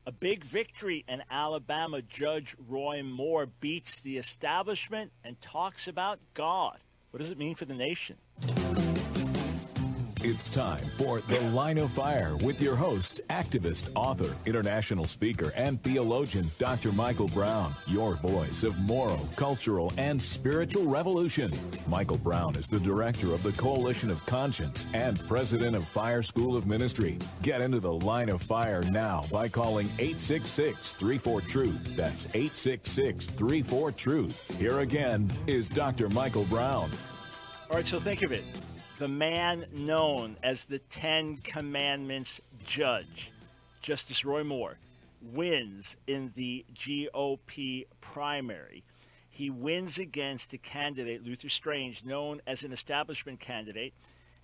A big victory in Alabama. Judge Roy Moore beats the establishment and talks about God. What does it mean for the nation? It's time for The Line of Fire with your host, activist, author, international speaker, and theologian, Dr. Michael Brown, your voice of moral, cultural, and spiritual revolution. Michael Brown is the director of the Coalition of Conscience and president of Fire School of Ministry. Get into The Line of Fire now by calling 866-34-TRUTH. That's 866-34-TRUTH. Here again is Dr. Michael Brown. All right, so think of it. The man known as the Ten Commandments judge, Justice Roy Moore, wins in the GOP primary. He wins against a candidate, Luther Strange, known as an establishment candidate.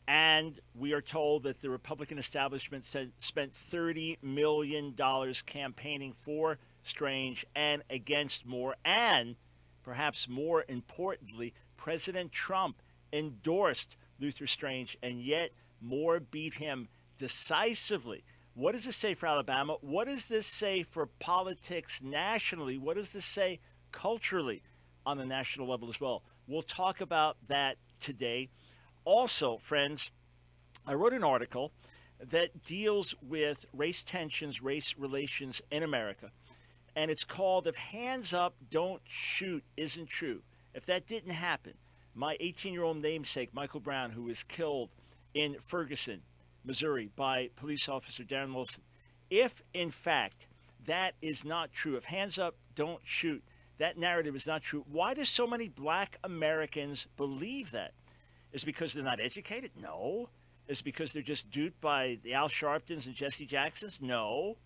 And we are told that the Republican establishment spent $30 million campaigning for Strange and against Moore. And perhaps more importantly, President Trump endorsed Luther Strange, and yet Moore beat him decisively. What does this say for Alabama? What does this say for politics nationally? What does this say culturally on the national level as well? We'll talk about that today. Also, friends, I wrote an article that deals with race tensions, race relations in America, and it's called If Hands Up, Don't Shoot Isn't True. If that didn't happen, my 18-year-old namesake, Michael Brown, who was killed in Ferguson, Missouri, by police officer Darren Wilson, if, in fact, that is not true, if hands up, don't shoot, that narrative is not true, why do so many black Americans believe that? Is it because they're not educated? No. Is it because they're just duped by the Al Sharptons and Jesse Jacksons? No.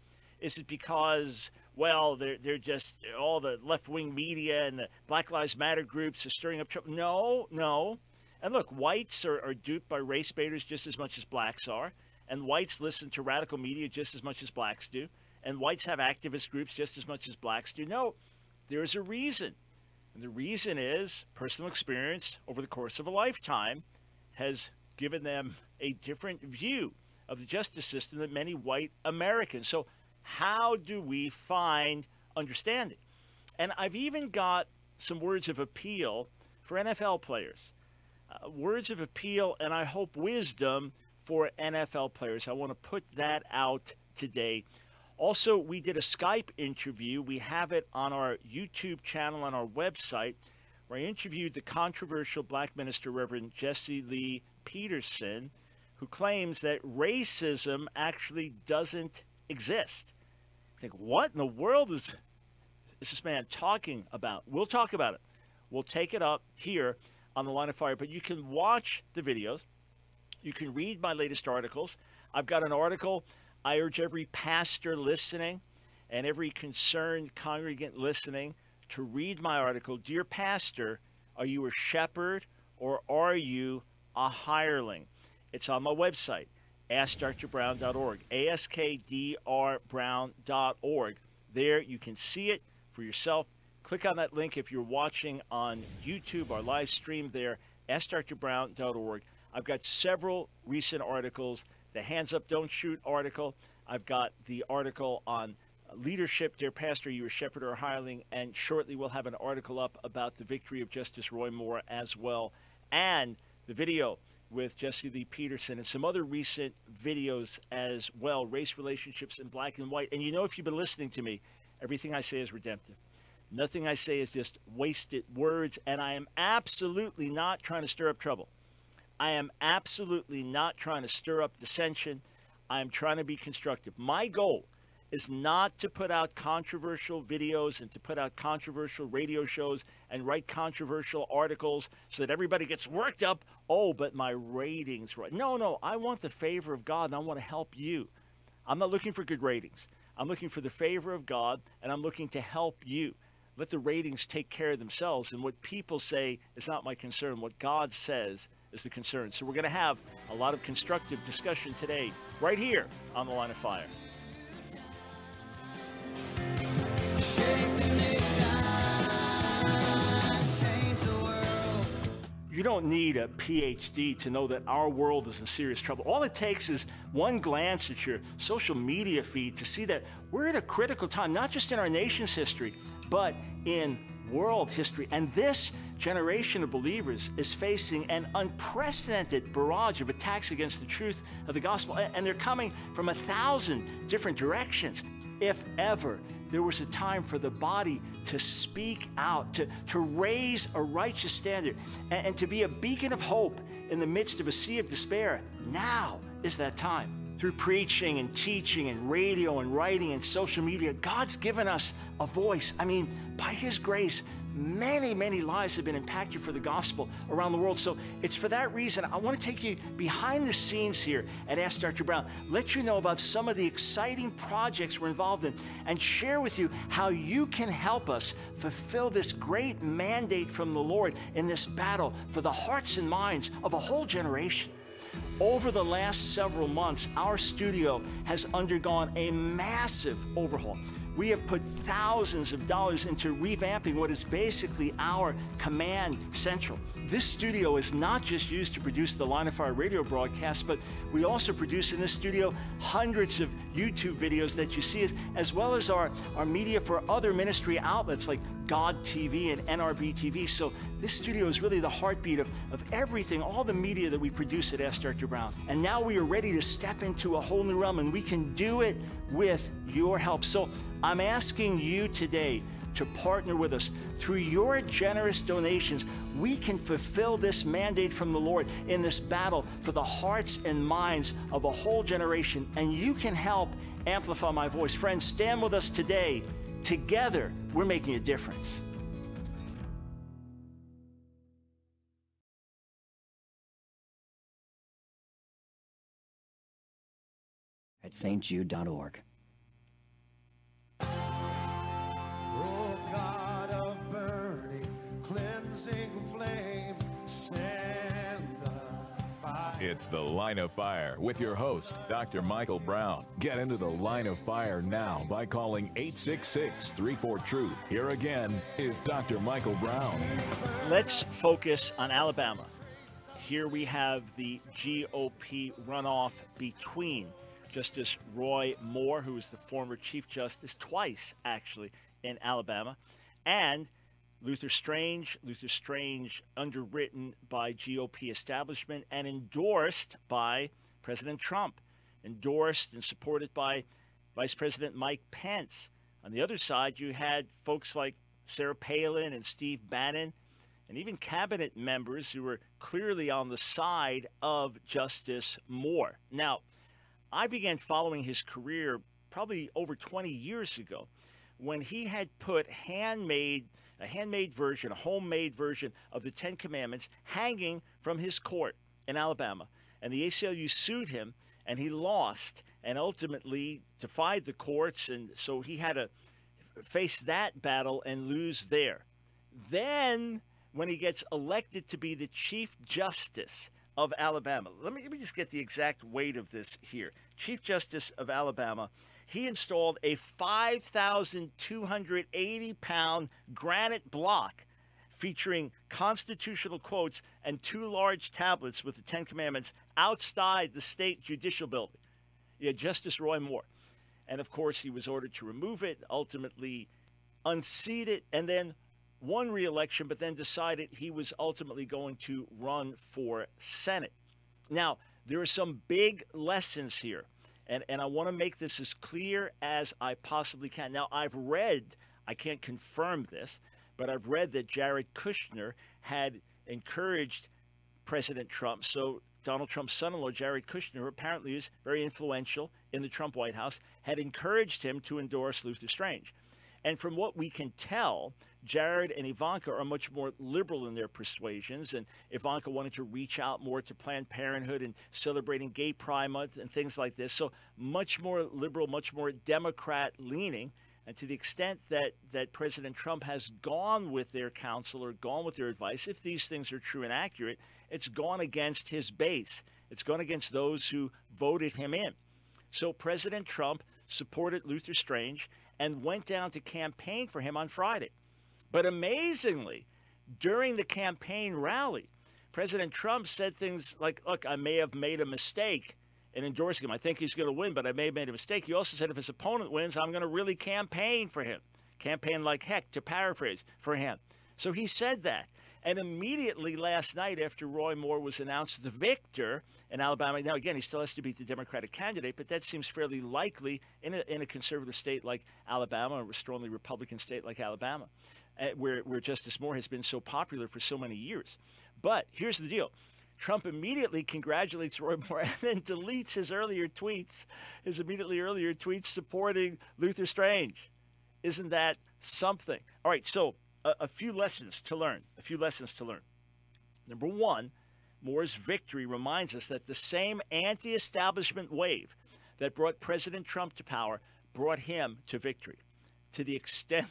Is it because, well, they're just all the left-wing media and the Black Lives Matter groups are stirring up trouble? No. And look, whites are duped by race baiters just as much as blacks are. And whites listen to radical media just as much as blacks do. And whites have activist groups just as much as blacks do. No, there is a reason. And the reason is personal experience over the course of a lifetime has given them a different view of the justice system than many white Americans. So how do we find understanding? And I've even got some words of appeal for NFL players. Words of appeal and I hope wisdom for NFL players. I want to put that out today. Also, we did a Skype interview. We have it on our YouTube channel, on our website, where I interviewed the controversial black minister, Reverend Jesse Lee Peterson, who claims that racism actually doesn't exist. I think, what in the world is this man talking about? We'll talk about it. We'll take it up here on The Line of Fire. But you can watch the videos. You can read my latest articles. I've got an article. I urge every pastor listening and every concerned congregant listening to read my article. Dear Pastor, are you a shepherd or are you a hireling? It's on my website, AskDrBrown.org, AskDrBrown.org. There you can see it for yourself. Click on that link if you're watching on YouTube, our live stream there, AskDrBrown.org. I've got several recent articles. The Hands Up, Don't Shoot article. I've got the article on leadership. Dear Pastor, are you a shepherd or a hireling? And shortly we'll have an article up about the victory of Justice Roy Moore as well. And the video with Jesse Lee Peterson and some other recent videos as well, race relationships in black and white. And you know, if you've been listening to me, everything I say is redemptive. Nothing I say is just wasted words, and I am absolutely not trying to stir up trouble. I am absolutely not trying to stir up dissension. I am trying to be constructive. My goal is not to put out controversial videos and to put out controversial radio shows and write controversial articles so that everybody gets worked up. Oh, but my ratings, right? No, I want the favor of God, and I want to help you. I'm not looking for good ratings. I'm looking for the favor of God, and I'm looking to help you. Let the ratings take care of themselves, and what people say is not my concern. What God says is the concern. So we're going to have a lot of constructive discussion today, right here on The Line of Fire. You don't need a PhD to know that our world is in serious trouble. All it takes is one glance at your social media feed to see that we're at a critical time, not just in our nation's history, but in world history. And this generation of believers is facing an unprecedented barrage of attacks against the truth of the gospel, and they're coming from 1,000 different directions. If ever there was a time for the body to speak out, to raise a righteous standard, and to be a beacon of hope in the midst of a sea of despair, now is that time. Through preaching and teaching and radio and writing and social media, God's given us a voice. I mean, by His grace, many, many lives have been impacted for the gospel around the world. So it's for that reason I want to take you behind the scenes here at Ask Dr. Brown, let you know about some of the exciting projects we're involved in, and share with you how you can help us fulfill this great mandate from the Lord in this battle for the hearts and minds of a whole generation. Over the last several months, our studio has undergone a massive overhaul. We have put thousands of dollars into revamping what is basically our command central. This studio is not just used to produce the Line of Fire radio broadcast, but we also produce in this studio hundreds of YouTube videos that you see, as well as our media for other ministry outlets like God TV and NRB TV. So this studio is really the heartbeat of everything, all the media that we produce at Ask Dr. Brown. And now we are ready to step into a whole new realm, and we can do it with your help. So I'm asking you today to partner with us. Through your generous donations, we can fulfill this mandate from the Lord in this battle for the hearts and minds of a whole generation, and you can help amplify my voice. Friends, stand with us today. Together, we're making a difference. At stjude.org. Oh God of burning, cleansing flame, send the fire. It's the Line of Fire with your host, Dr. Michael Brown. Get into the Line of Fire now by calling 866-34-TRUTH. Here again is Dr. Michael Brown. Let's focus on Alabama. Here we have the GOP runoff between Justice Roy Moore, who was the former Chief Justice, twice actually, in Alabama, and Luther Strange. Luther Strange, underwritten by GOP establishment and endorsed by President Trump, endorsed and supported by Vice President Mike Pence. On the other side, you had folks like Sarah Palin and Steve Bannon, and even cabinet members who were clearly on the side of Justice Moore. Now, I began following his career probably over 20 years ago when he had put a homemade version of the Ten Commandments hanging from his court in Alabama. And the ACLU sued him, and he lost and ultimately defied the courts. And so he had to face that battle and lose there. Then when he gets elected to be the Chief Justice of Alabama, let me just get the exact weight of this here. Chief Justice of Alabama, he installed a 5,280-pound granite block featuring constitutional quotes and 2 large tablets with the Ten Commandments outside the state judicial building. You had Justice Roy Moore. And of course, he was ordered to remove it, ultimately unseat it, and then won re-election, but then decided he was ultimately going to run for Senate. Now, there are some big lessons here, and I want to make this as clear as I possibly can. Now, I've read, I can't confirm this, but I've read that Jared Kushner had encouraged President Trump. So Donald Trump's son-in-law, Jared Kushner, who apparently is very influential in the Trump White House, had encouraged him to endorse Luther Strange. And from what we can tell, Jared and Ivanka are much more liberal in their persuasions, and Ivanka wanted to reach out more to Planned Parenthood and celebrating Gay Pride Month and things like this. So much more liberal, much more Democrat-leaning. And to the extent that President Trump has gone with their counsel or gone with their advice, if these things are true and accurate, it's gone against his base. It's gone against those who voted him in. So President Trump supported Luther Strange and went down to campaign for him on Friday. But amazingly, during the campaign rally, President Trump said things like, look, I may have made a mistake in endorsing him. I think he's going to win, but I may have made a mistake. He also said if his opponent wins, I'm going to really campaign for him. Campaign like heck, to paraphrase, for him. So he said that. And immediately last night, after Roy Moore was announced the victor in Alabama, now again, he still has to beat the Democratic candidate, but that seems fairly likely in a conservative state like Alabama, or a strongly Republican state like Alabama, where Justice Moore has been so popular for so many years. But here's the deal. Trump immediately congratulates Roy Moore and then deletes his immediately earlier tweets supporting Luther Strange. Isn't that something? All right, so a few lessons to learn. Number one, Moore's victory reminds us that the same anti-establishment wave that brought President Trump to power brought him to victory. To the extent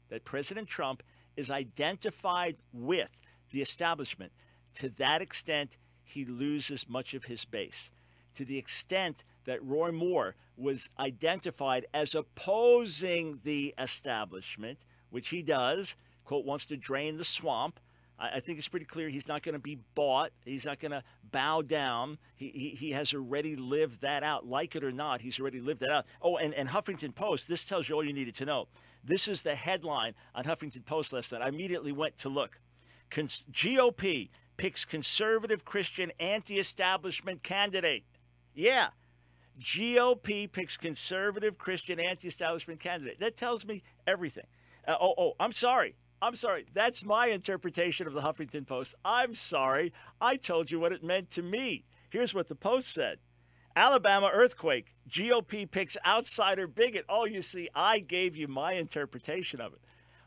that President Trump is identified with the establishment, to that extent, he loses much of his base. To the extent that Roy Moore was identified as opposing the establishment, which he does, quote, wants to drain the swamp. I think it's pretty clear he's not going to be bought. He's not going to bow down. He has already lived that out. Like it or not, he's already lived that out. Oh, and Huffington Post, this tells you all you needed to know. This is the headline on Huffington Post last night. I immediately went to look. GOP picks conservative Christian anti-establishment candidate. Yeah. GOP picks conservative Christian anti-establishment candidate. That tells me everything. I'm sorry. That's my interpretation of the Huffington Post. I'm sorry. I told you what it meant to me. Here's what the Post said. Alabama earthquake. GOP picks outsider bigot. Oh, you see, I gave you my interpretation of it.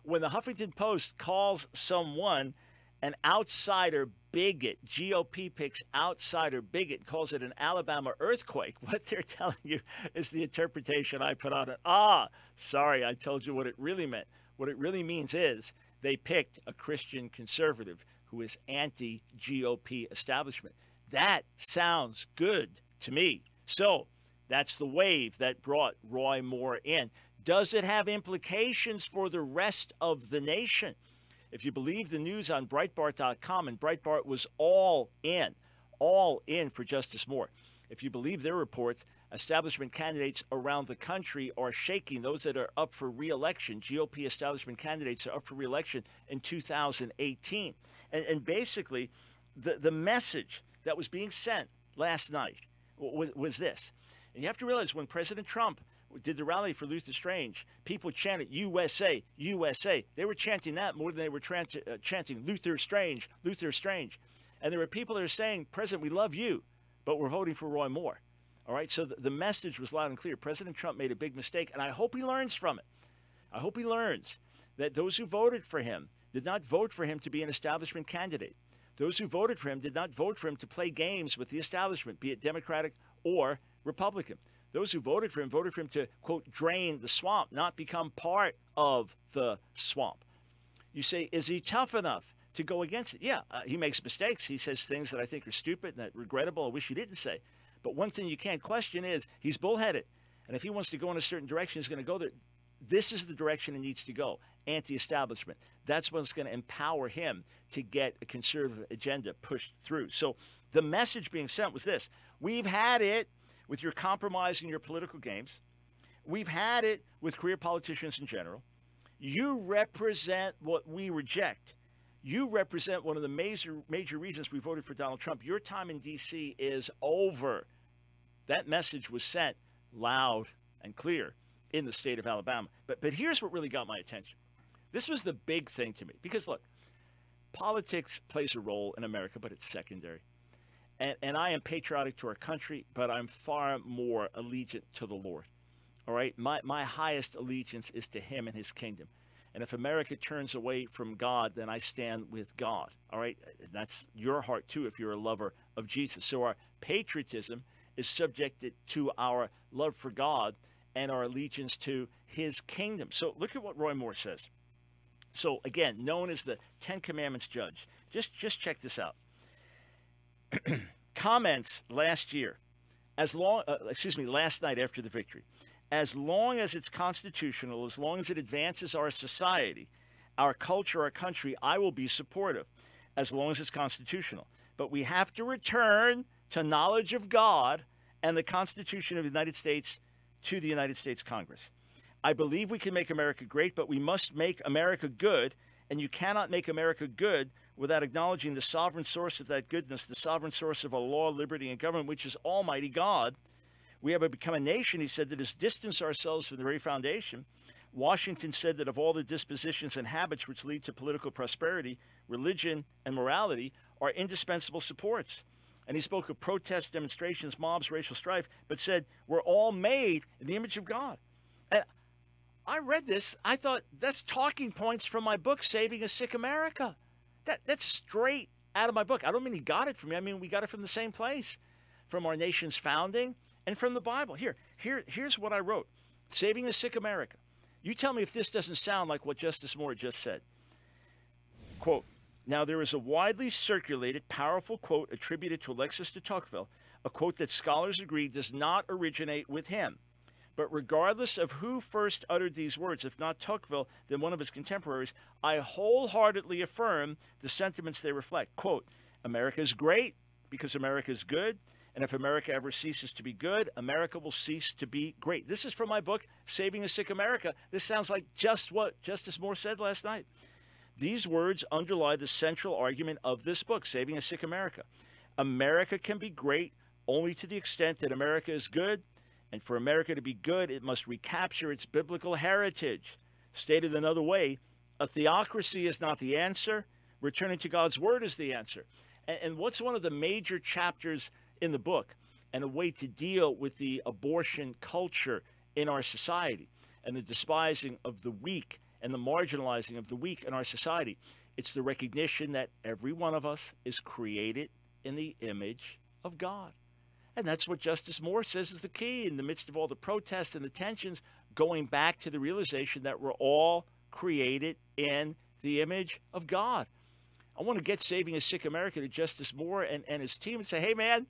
When the Huffington Post calls someone an outsider bigot, GOP picks outsider bigot, calls it an Alabama earthquake, what they're telling you is the interpretation I put on it. Sorry, I told you what it really meant. What it really means is they picked a Christian conservative who is anti-GOP establishment. That sounds good to me. So that's the wave that brought Roy Moore in. Does it have implications for the rest of the nation? If you believe the news on Breitbart.com, and Breitbart was all in for Justice Moore. If you believe their reports, establishment candidates around the country are shaking. Those that are up for re-election, GOP establishment candidates are up for re-election in 2018. And basically, the message that was being sent last night was this. And you have to realize when President Trump did the rally for Luther Strange, people chanted USA, USA. They were chanting that more than they were chanting Luther Strange, Luther Strange. And there were people that are saying, President, we love you, but we're voting for Roy Moore. All right, so the message was loud and clear. President Trump made a big mistake, and I hope he learns from it. I hope he learns that those who voted for him did not vote for him to be an establishment candidate. Those who voted for him did not vote for him to play games with the establishment, be it Democratic or Republican. Those who voted for him to, quote, drain the swamp, not become part of the swamp. You say, is he tough enough to go against it? Yeah, he makes mistakes. He says things that I think are stupid and that regrettable. I wish he didn't say. But one thing you can't question is he's bullheaded. And if he wants to go in a certain direction, he's going to go there. This is the direction he needs to go, anti-establishment. That's what's going to empower him to get a conservative agenda pushed through. So the message being sent was this. We've had it with your compromise and your political games. We've had it with career politicians in general. You represent what we reject. You represent one of the major reasons we voted for Donald Trump. Your time in D.C. is over. That message was sent loud and clear in the state of Alabama. But here's what really got my attention. This was the big thing to me. Because, look, politics plays a role in America, but it's secondary. And I am patriotic to our country, but I'm far more allegiant to the Lord. All right? My highest allegiance is to him and his kingdom. And if America turns away from God, then I stand with God. All right? And that's your heart, too, if you're a lover of Jesus. So our patriotism is subjected to our love for God and our allegiance to his kingdom. So look at what Roy Moore says. So, again, known as the Ten Commandments judge. Just check this out. Comments last night after the victory. As long as it's constitutional, as long as it advances our society, our culture, our country, I will be supportive. As long as it's constitutional. but we have to return to knowledge of God and the Constitution of the United States to the United States Congress. I believe we can make America great, but we must make America good, and you cannot make America good without acknowledging the sovereign source of that goodness, the sovereign source of our law, liberty, and government, which is Almighty God. We have become a nation, he said, that has distanced ourselves from the very foundation. Washington said that of all the dispositions and habits which lead to political prosperity, religion and morality are indispensable supports. And he spoke of protests, demonstrations, mobs, racial strife, but said we're all made in the image of God. And I read this. I thought that's talking points from my book, Saving a Sick America. That's straight out of my book. I don't mean he got it from me. I mean, we got it from the same place, from our nation's founding and from the Bible. Here's what I wrote. Saving a Sick America. You tell me if this doesn't sound like what Justice Moore just said. Quote, now there is a widely circulated, powerful quote attributed to Alexis de Tocqueville, a quote that scholars agree does not originate with him. But regardless of who first uttered these words, if not Tocqueville, then one of his contemporaries, I wholeheartedly affirm the sentiments they reflect. Quote, America is great because America is good, and if America ever ceases to be good, America will cease to be great. This is from my book, Saving a Sick America. This sounds like just what Justice Moore said last night. These words underlie the central argument of this book, Saving a Sick America. America can be great only to the extent that America is good, and for America to be good, it must recapture its biblical heritage. Stated another way, a theocracy is not the answer. Returning to God's word is the answer. And what's one of the major chapters in the book, and a way to deal with the abortion culture in our society and the despising of the weak and the marginalizing of the weak in our society? It's the recognition that every one of us is created in the image of God. And that's what Justice Moore says is the key in the midst of all the protests and the tensions, going back to the realization that we're all created in the image of God. I want to get Saving a Sick America to Justice Moore and his team and say, hey, man,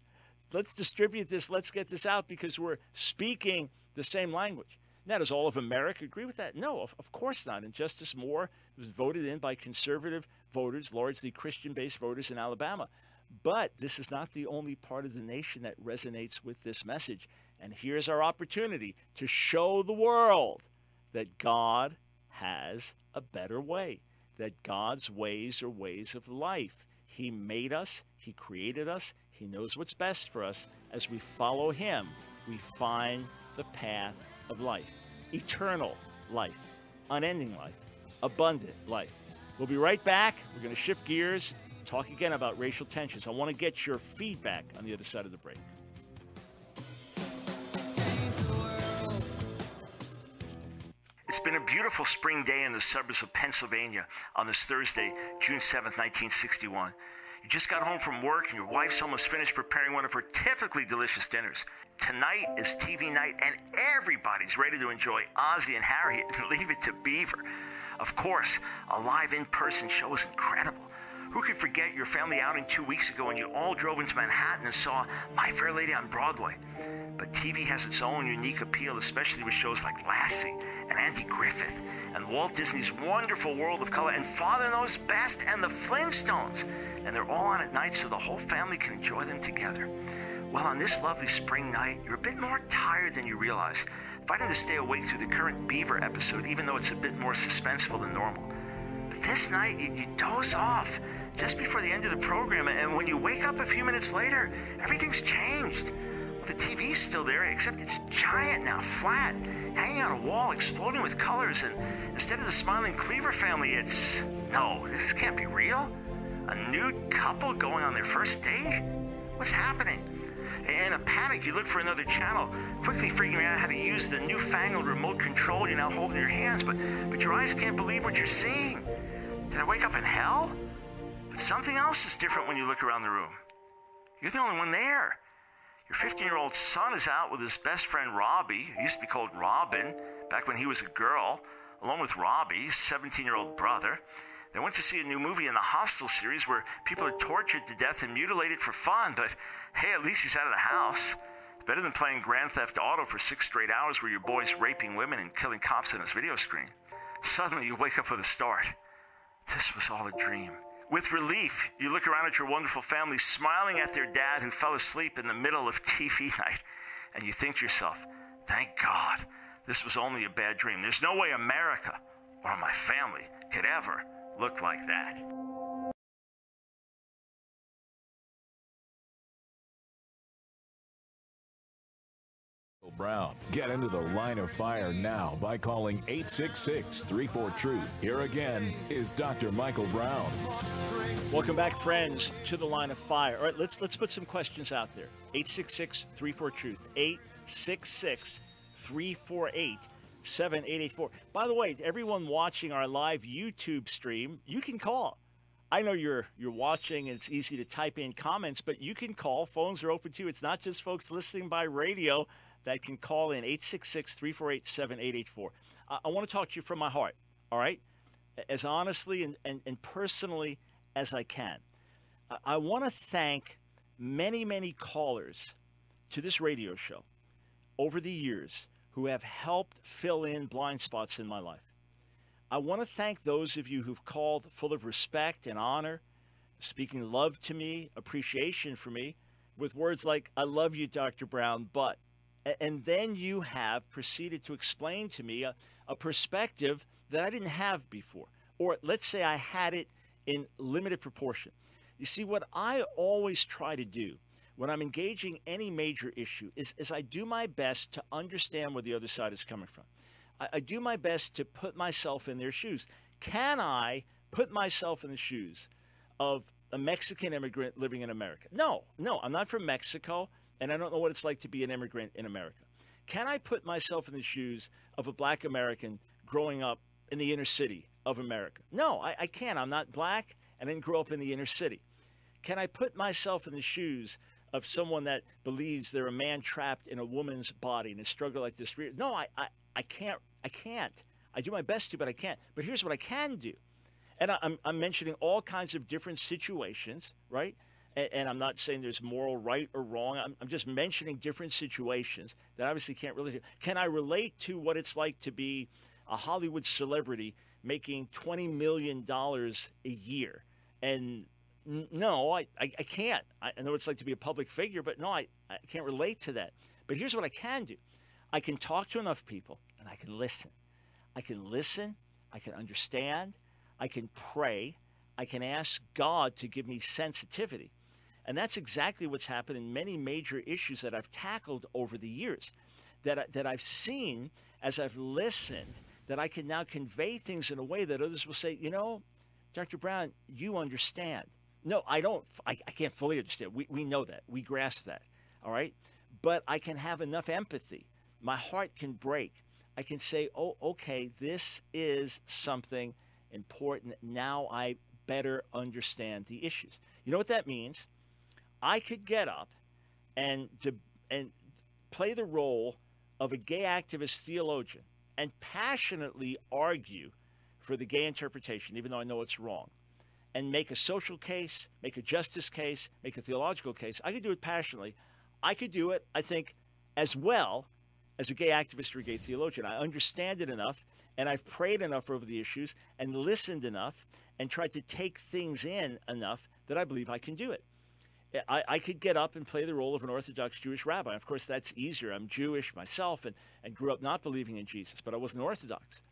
let's distribute this. Let's get this out because we're speaking the same language. Now, does all of America agree with that? No, of course not. And Justice Moore was voted in by conservative voters, largely Christian-based voters in Alabama. But this is not the only part of the nation that resonates with this message. And here's our opportunity to show the world that God has a better way, that God's ways are ways of life. He made us. He created us. He knows what's best for us. As we follow him, we find the path of life, eternal life, unending life, abundant life. We'll be right back. We're going to shift gears, talk again about racial tensions. I want to get your feedback on the other side of the break. It's been a beautiful spring day in the suburbs of Pennsylvania on this Thursday, June 7th, 1961. You just got home from work and your wife's almost finished preparing one of her typically delicious dinners. Tonight is TV night and everybody's ready to enjoy Ozzie and Harriet and Leave It to Beaver. Of course, a live in-person show is incredible. Who could forget your family outing 2 weeks ago when you all drove into Manhattan and saw My Fair Lady on Broadway? But TV has its own unique appeal, especially with shows like Lassie and Andy Griffith and Walt Disney's Wonderful World of Color and Father Knows Best and the Flintstones. And they're all on at night so the whole family can enjoy them together. Well, on this lovely spring night, you're a bit more tired than you realize, fighting to stay awake through the current Beaver episode, even though it's a bit more suspenseful than normal. But this night, you doze off just before the end of the program, and when you wake up a few minutes later, everything's changed. Well, the TV's still there, except it's giant now, flat, hanging on a wall, exploding with colors, and instead of the smiling Cleaver family, it's... No, this can't be real. A nude couple going on their first date? What's happening? In a panic, you look for another channel, quickly figuring out how to use the newfangled remote control you now hold in your hands, but your eyes can't believe what you're seeing. Did I wake up in hell? But something else is different when you look around the room. You're the only one there. Your 15-year-old son is out with his best friend Robbie, who used to be called Robin, back when he was a girl, along with Robbie's 17-year-old brother. They went to see a new movie in the Hostel series where people are tortured to death and mutilated for fun, but hey, at least he's out of the house. It's better than playing Grand Theft Auto for 6 straight hours where your boy's raping women and killing cops on his video screen. Suddenly you wake up with a start. This was all a dream. With relief, you look around at your wonderful family smiling at their dad who fell asleep in the middle of TV night, and you think to yourself, thank God, this was only a bad dream. There's no way America or my family could ever look like that. Brown. Get into the line of fire now by calling 866-34-TRUTH. Here again is Dr. Michael Brown. Welcome back, friends, to the line of fire. All right, let's put some questions out there. 866-34-TRUTH. 866-348-7884. By the way, everyone watching our live YouTube stream, you can call. I know you're watching and it's easy to type in comments, but you can call. Phones are open to you. It's not just folks listening by radio that can call in 866-348-7884. I want to talk to you from my heart, all right? As honestly and personally as I can. I want to thank many, many callers to this radio show over the years who have helped fill in blind spots in my life. I want to thank those of you who've called full of respect and honor, speaking love to me, appreciation for me, with words like, I love you, Dr. Brown, but... And then you have proceeded to explain to me a perspective that I didn't have before. Or let's say I had it in limited proportion. You see, what I always try to do when I'm engaging any major issue is I do my best to understand where the other side is coming from. I do my best to put myself in their shoes. Can I put myself in the shoes of a Mexican immigrant living in America? No, I'm not from Mexico. And I don't know what it's like to be an immigrant in America. Can I put myself in the shoes of a black American growing up in the inner city of America? No, I can't. I'm not black and didn't grow up in the inner city. Can I put myself in the shoes of someone that believes they're a man trapped in a woman's body and a struggle like this? No, I can't. I can't. I do my best to, but I can't. But here's what I can do. And I'm mentioning all kinds of different situations, right? And I'm not saying there's moral right or wrong. I'm just mentioning different situations that obviously can't relate to. Can I relate to what it's like to be a Hollywood celebrity making $20 million a year? And no, I can't. I know what it's like to be a public figure, but no, I can't relate to that. But here's what I can do. I can talk to enough people, and I can listen. I can listen. I can understand. I can pray. I can ask God to give me sensitivity. And that's exactly what's happened in many major issues that I've tackled over the years, that I've seen as I've listened, that I can now convey things in a way that others will say, you know, Dr. Brown, you understand. No, I don't. I can't fully understand. We know that. We grasp that. All right? But I can have enough empathy. My heart can break. I can say, oh, okay, this is something important. Now I better understand the issues. You know what that means? I could get up and play the role of a gay activist theologian and passionately argue for the gay interpretation, even though I know it's wrong, and make a social case, make a justice case, make a theological case. I could do it passionately. I could do it, I think, as well as a gay activist or a gay theologian. I understand it enough, and I've prayed enough over the issues and listened enough and tried to take things in enough that I believe I can do it. I could get up and play the role of an Orthodox Jewish rabbi. Of course, that's easier. I'm Jewish myself and grew up not believing in Jesus, but I wasn't Orthodox.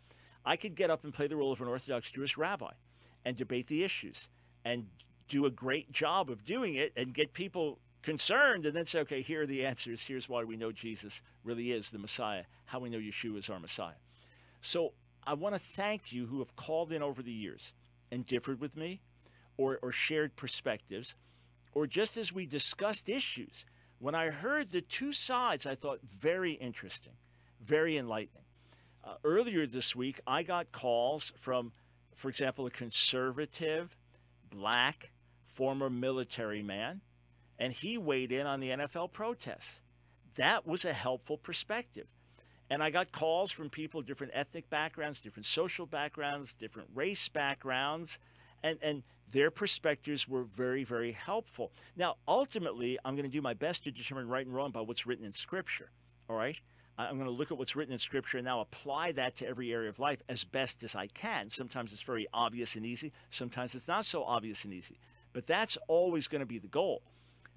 I could get up and play the role of an Orthodox Jewish rabbi and debate the issues and do a great job of doing it and get people concerned and then say, okay, here are the answers. Here's why we know Jesus really is the Messiah, how we know Yeshua is our Messiah. So I want to thank you who have called in over the years and differed with me or shared perspectives, or just as we discussed issues. When I heard the two sides, I thought very interesting, very enlightening. Earlier this week, I got calls from, for example, a conservative, black, former military man, and he weighed in on the NFL protests. That was a helpful perspective. And I got calls from people, different ethnic backgrounds, different social backgrounds, different race backgrounds, and their perspectives were very, very helpful. Now, ultimately, I'm going to do my best to determine right and wrong by what's written in Scripture, all right? I'm going to look at what's written in Scripture and now apply that to every area of life as best as I can. Sometimes it's very obvious and easy. Sometimes it's not so obvious and easy. But that's always going to be the goal.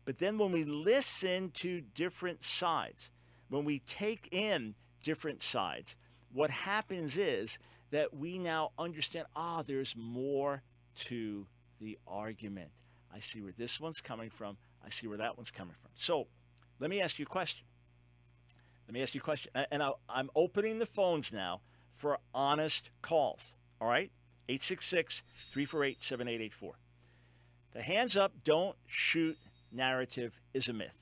But then when we listen to different sides, when we take in different sides, what happens is that we now understand, there's more to the argument. I see where this one's coming from. I see where that one's coming from. So let me ask you a question. And I'm opening the phones now for honest calls. All right? 866-348-7884. The hands up, don't shoot narrative is a myth.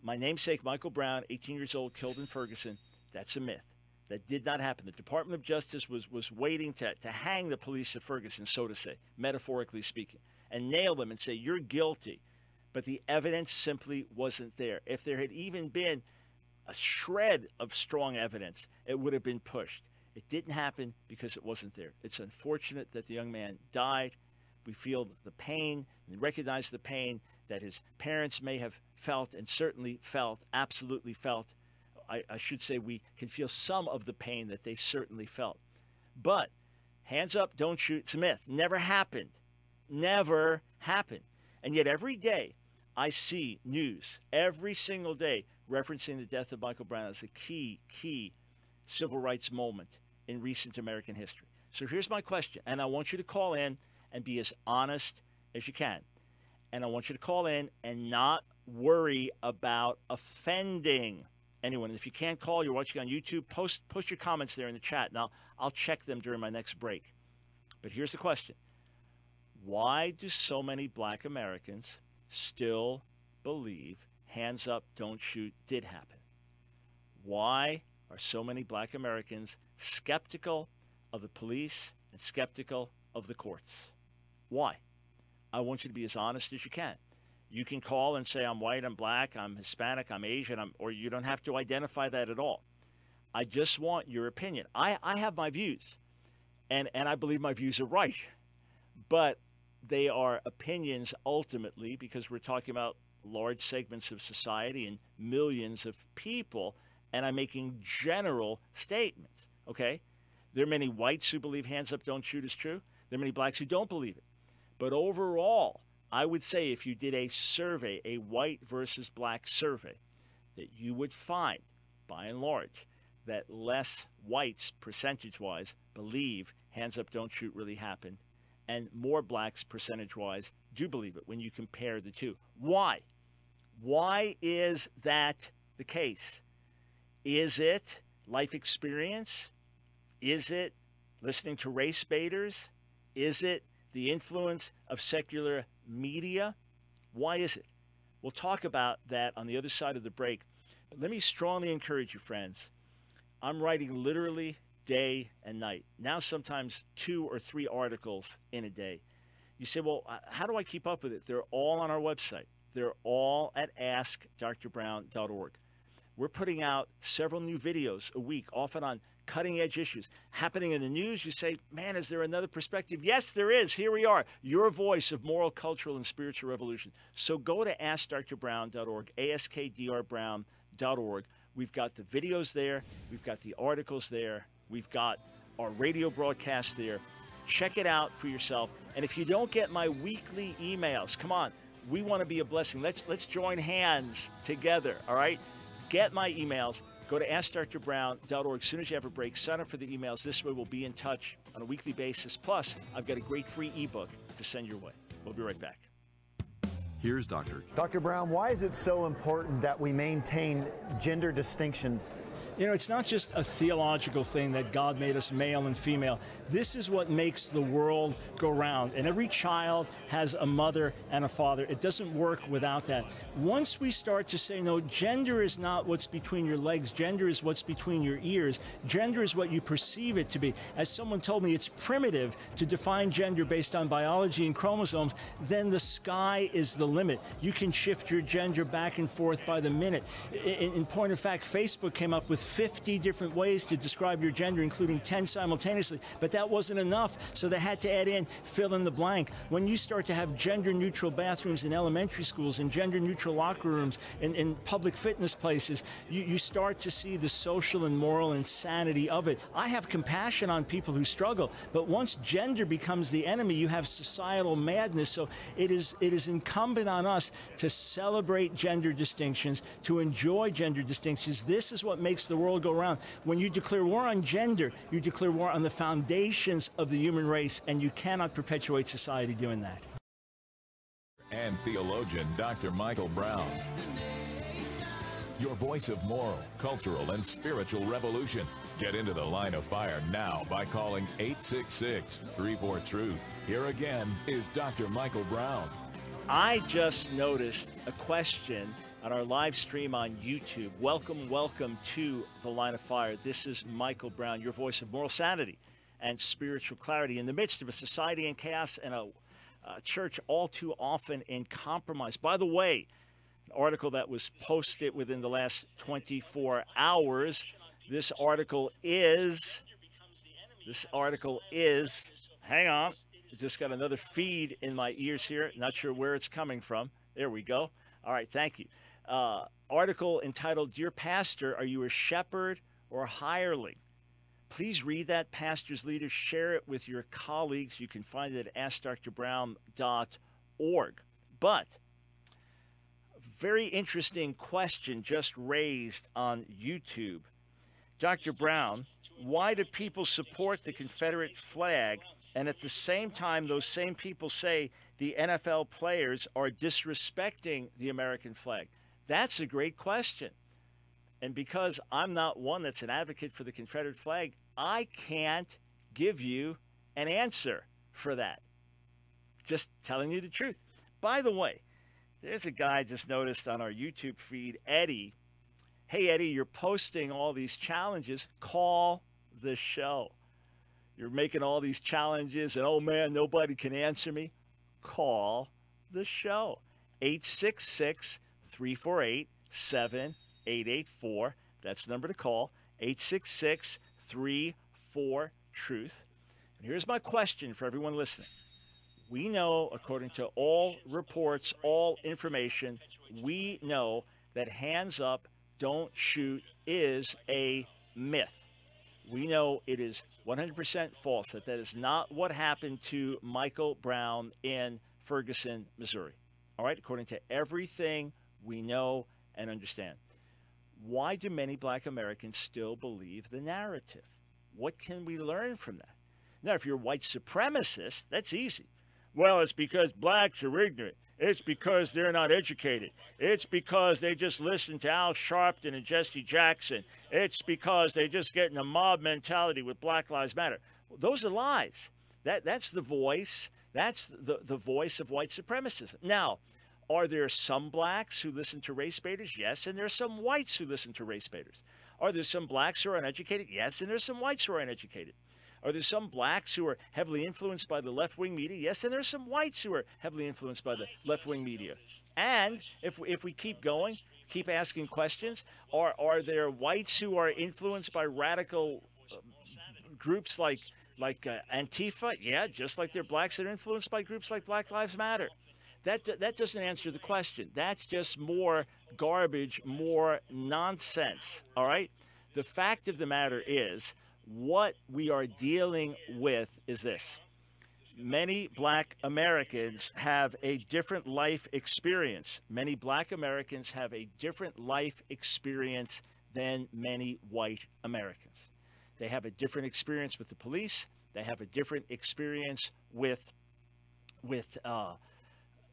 My namesake, Michael Brown, 18 years old, killed in Ferguson. That's a myth. That did not happen. The Department of Justice was waiting to hang the police of Ferguson, so to say, metaphorically speaking, and nail them and say, you're guilty. But the evidence simply wasn't there. If there had even been a shred of strong evidence, it would have been pushed. It didn't happen because it wasn't there. It's unfortunate that the young man died. We feel the pain and recognize the pain that his parents may have felt and certainly felt, absolutely felt. I should say we can feel some of the pain that they certainly felt. But hands up, don't shoot, it's a myth. Never happened. Never happened. And yet every day I see news, every single day, referencing the death of Michael Brown as a key civil rights moment in recent American history. So here's my question, and I want you to call in and be as honest as you can. And I want you to call in and not worry about offending anyone. And if you can't call, you're watching on YouTube, post your comments there in the chat, and I'll check them during my next break. But here's the question. Why do so many black Americans still believe hands up, don't shoot did happen? Why are so many black Americans skeptical of the police and skeptical of the courts? Why? I want you to be as honest as you can. You can call and say, I'm white, I'm black, I'm Hispanic, I'm Asian, or you don't have to identify that at all. I just want your opinion. I have my views, and I believe my views are right, but they are opinions ultimately because we're talking about large segments of society and millions of people, and I'm making general statements, okay? There are many whites who believe hands up, don't shoot is true. There are many blacks who don't believe it. But overall, I would say if you did a survey, a white versus black survey, that you would find, by and large, that less whites, percentage-wise, believe hands up, don't shoot really happened, and more blacks, percentage-wise, do believe it when you compare the two. Why? Why is that the case? Is it life experience? Is it listening to race baiters? Is it the influence of secular media? Why is it? We'll talk about that on the other side of the break. But let me strongly encourage you, friends. I'm writing literally day and night. Now sometimes 2 or 3 articles in a day. You say, well, how do I keep up with it? They're all on our website. They're all at AskDrBrown.org. We're putting out several new videos a week, often on cutting-edge issues happening in the news. You say, man, is there another perspective? Yes, there is. Here we are, your voice of moral, cultural, and spiritual revolution. So go to AskDrBrown.org, AskDrBrown.org. We've got the videos there. We've got the articles there. We've got our radio broadcast there. Check it out for yourself. And if you don't get my weekly emails, come on, we want to be a blessing. Let's join hands together, all right? Get my emails. Go to AskDrBrown.org. As soon as you have a break, sign up for the emails. This way we'll be in touch on a weekly basis. Plus, I've got a great free ebook to send your way. We'll be right back. Here's Dr. Brown, why is it so important that we maintain gender distinctions? You know, it's not just a theological thing that God made us male and female. This is what makes the world go round. And every child has a mother and a father. It doesn't work without that. Once we start to say, no, gender is not what's between your legs. Gender is what's between your ears. Gender is what you perceive it to be. As someone told me, it's primitive to define gender based on biology and chromosomes. Then the sky is the limit. You can shift your gender back and forth by the minute. In point of fact, Facebook came up with 50 different ways to describe your gender, including 10 simultaneously, but that wasn't enough, so they had to add in fill in the blank. When you start to have gender-neutral bathrooms in elementary schools and gender-neutral locker rooms in public fitness places, you start to see the social and moral insanity of it. I have compassion on people who struggle, but once gender becomes the enemy, you have societal madness. So it is incumbent on us to celebrate gender distinctions, to enjoy gender distinctions. This is what makes the world go round. When you declare war on gender, you declare war on the foundations of the human race, and you cannot perpetuate society doing that. And theologian Dr. Michael Brown. Your voice of moral, cultural, and spiritual revolution. Get into the line of fire now by calling 866-34-TRUTH. Here again is Dr. Michael Brown. I just noticed a question on our live stream on YouTube. Welcome, welcome to the line of fire. This is Michael Brown, your voice of moral sanity and spiritual clarity in the midst of a society in chaos and a church all too often in compromise. By the way, an article that was posted within the last 24 hours. This article is, hang on, I just got another feed in my ears here. Not sure where it's coming from. There we go. All right, thank you. Article entitled, Dear Pastor, Are You a Shepherd or a Hireling? Please read that, pastor's leader. Share it with your colleagues. You can find it at AskDrBrown.org. But very interesting question just raised on YouTube. Dr. Brown, why do people support the Confederate flag, and at the same time those same people say the NFL players are disrespecting the American flag? That's a great question. And because I'm not one that's an advocate for the Confederate flag, I can't give you an answer for that. Just telling you the truth. By the way, there's a guy I just noticed on our YouTube feed, Eddie. Hey, Eddie, you're posting all these challenges. Call the show. You're making all these challenges, and, oh, man, nobody can answer me. Call the show. 866-348-7884. That's the number to call. 866-34-TRUTH. And here's my question for everyone listening. We know, according to all reports, all information, we know that hands up, don't shoot is a myth. We know it is 100% false, that is not what happened to Michael Brown in Ferguson, Missouri. All right, according to everything we know and understand. Why do many black Americans still believe the narrative? What can we learn from that? Now, if you're a white supremacist, that's easy. Well, it's because blacks are ignorant. It's because they're not educated. It's because they just listen to Al Sharpton and Jesse Jackson. It's because they just get in a mob mentality with Black Lives Matter. Well, those are lies. That's the voice. That's the voice of white supremacism. Now, are there some blacks who listen to race baiters? Yes, and there are some whites who listen to race baiters. Are there some blacks who are uneducated? Yes, and there's some whites who are uneducated. Are there some blacks who are heavily influenced by the left-wing media? Yes, and there's some whites who are heavily influenced by the left-wing media. And if we keep going, keep asking questions, are there whites who are influenced by radical groups like Antifa? Yeah, just like there are blacks that are influenced by groups like Black Lives Matter. That doesn't answer the question. That's just more garbage, more nonsense, all right? The fact of the matter is, what we are dealing with is this. Many black Americans have a different life experience. Many black Americans have a different life experience than many white Americans. They have a different experience with the police. They have a different experience with